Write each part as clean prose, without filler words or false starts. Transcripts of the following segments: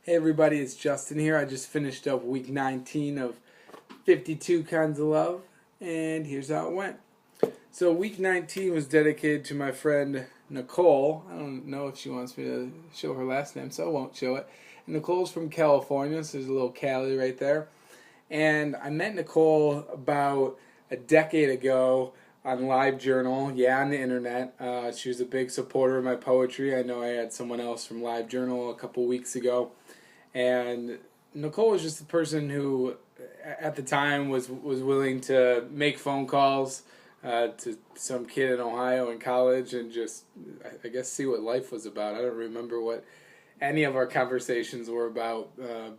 Hey everybody, it's Justin here. I just finished up week 19 of 52 Kinds of Love, and here's how it went. So week 19 was dedicated to my friend Nicole. I don't know if she wants me to show her last name, so I won't show it. And Nicole's from California, so there's a little Cali right there. And I met Nicole about a decade ago on LiveJournal, on the internet. She was a big supporter of my poetry. I know I had someone else from LiveJournal a couple weeks ago. And Nicole was just the person who, at the time, was willing to make phone calls to some kid in Ohio in college and just, I guess, see what life was about. I don't remember what any of our conversations were about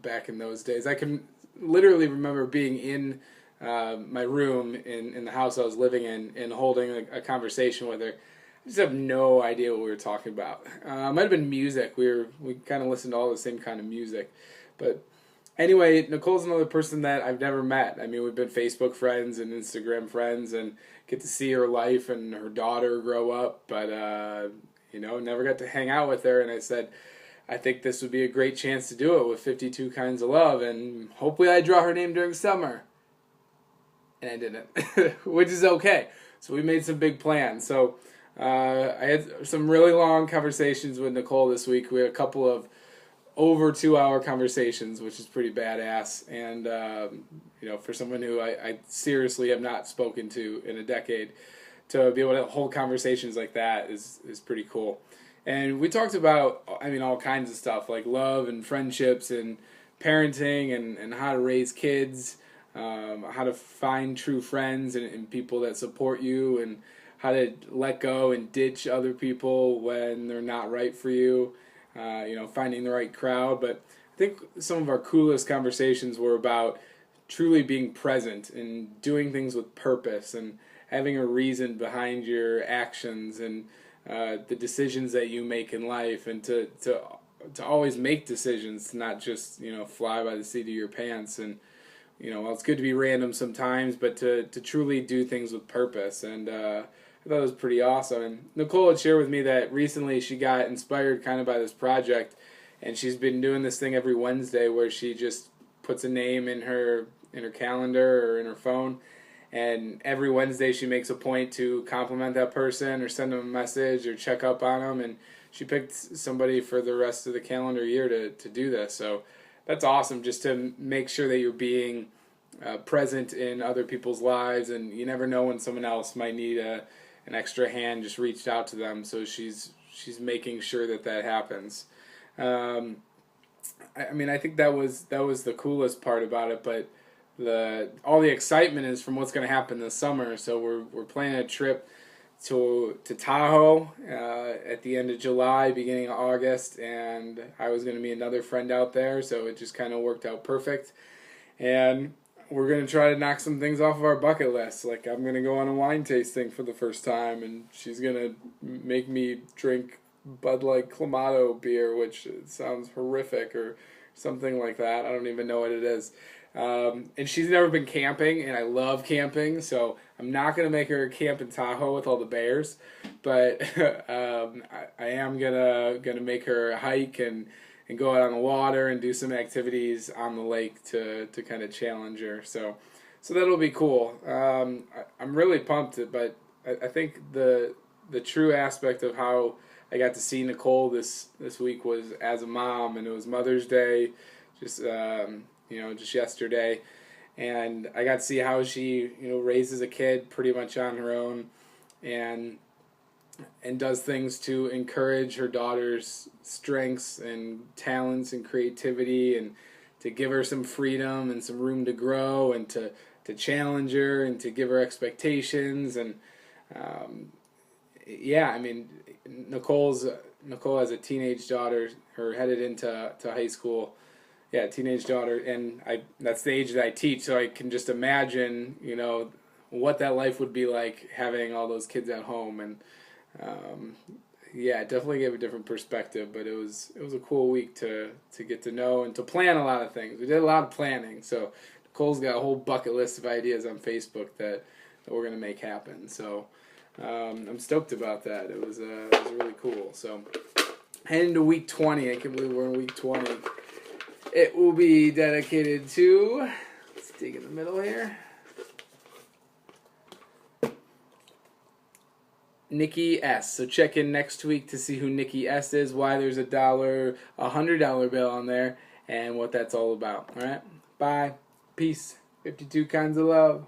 back in those days. I can literally remember being in my room in the house I was living in and holding a conversation with her. I just have no idea what we were talking about. It might have been music. We kind of listened to all the same kind of music. But anyway, Nicole's another person that I've never met. I mean, we've been Facebook friends and Instagram friends and get to see her life and her daughter grow up. But, never got to hang out with her. And I said, I think this would be a great chance to do it with 52 Kinds of Love. And hopefully I draw her name during summer. And I didn't, which is okay. So we made some big plans. So I had some really long conversations with Nicole this week. We had a couple of over 2-hour conversations, which is pretty badass. And, for someone who I seriously have not spoken to in a decade, to be able to hold conversations like that is pretty cool. And we talked about, all kinds of stuff, like love and friendships and parenting and how to raise kids, how to find true friends and people that support you, and how to let go and ditch other people when they're not right for you, finding the right crowd. But I think some of our coolest conversations were about truly being present and doing things with purpose and having a reason behind your actions and the decisions that you make in life, and to always make decisions, to not just fly by the seat of your pants. And it's good to be random sometimes, but to truly do things with purpose. And I thought it was pretty awesome. And Nicole had shared with me that recently she got inspired kind of by this project, and she's been doing this thing every Wednesday where she just puts a name in her calendar or in her phone, and every Wednesday she makes a point to compliment that person or send them a message or check up on them. And she picked somebody for the rest of the calendar year to do this. So that's awesome, just to make sure that you're being present in other people's lives, and you never know when someone else might need an extra hand. Just reached out to them, so she's making sure that happens. I think that was the coolest part about it, but all the excitement is from what's going to happen this summer. So we're planning a trip to Tahoe at the end of July, beginning of August, and I was going to meet another friend out there, so it just kind of worked out perfect. And we're going to try to knock some things off of our bucket list. Like, I'm going to go on a wine tasting for the first time, and she's going to make me drink Bud Light Clamato beer, which sounds horrific, or something like that. I don't even know what it is. And she's never been camping, and I love camping, so I'm not going to make her camp in Tahoe with all the bears, but I am gonna make her hike and go out on the water and do some activities on the lake to kind of challenge her. So that'll be cool. I'm really pumped, but I think the true aspect of how I got to see Nicole this week was as a mom, and it was Mother's Day, just yesterday, and I got to see how she raises a kid pretty much on her own, and does things to encourage her daughter's strengths and talents and creativity, and to give her some freedom and some room to grow, and to challenge her and to give her expectations. And Nicole has a teenage daughter, or headed into high school. Yeah, teenage daughter, and that's the age that I teach, so I can just imagine, what that life would be like having all those kids at home. And it definitely gave a different perspective, but it was a cool week to get to know and to plan a lot of things. We did a lot of planning, so Nicole's got a whole bucket list of ideas on Facebook that we're going to make happen. So I'm stoked about that. It was really cool. So heading to week 20, I can't believe we're in week 20. it will be dedicated to, let's dig in the middle here, Nikki S. So check in next week to see who Nikki S is, why there's $100 bill on there, and what that's all about. All right? Bye. Peace. 52 kinds of love.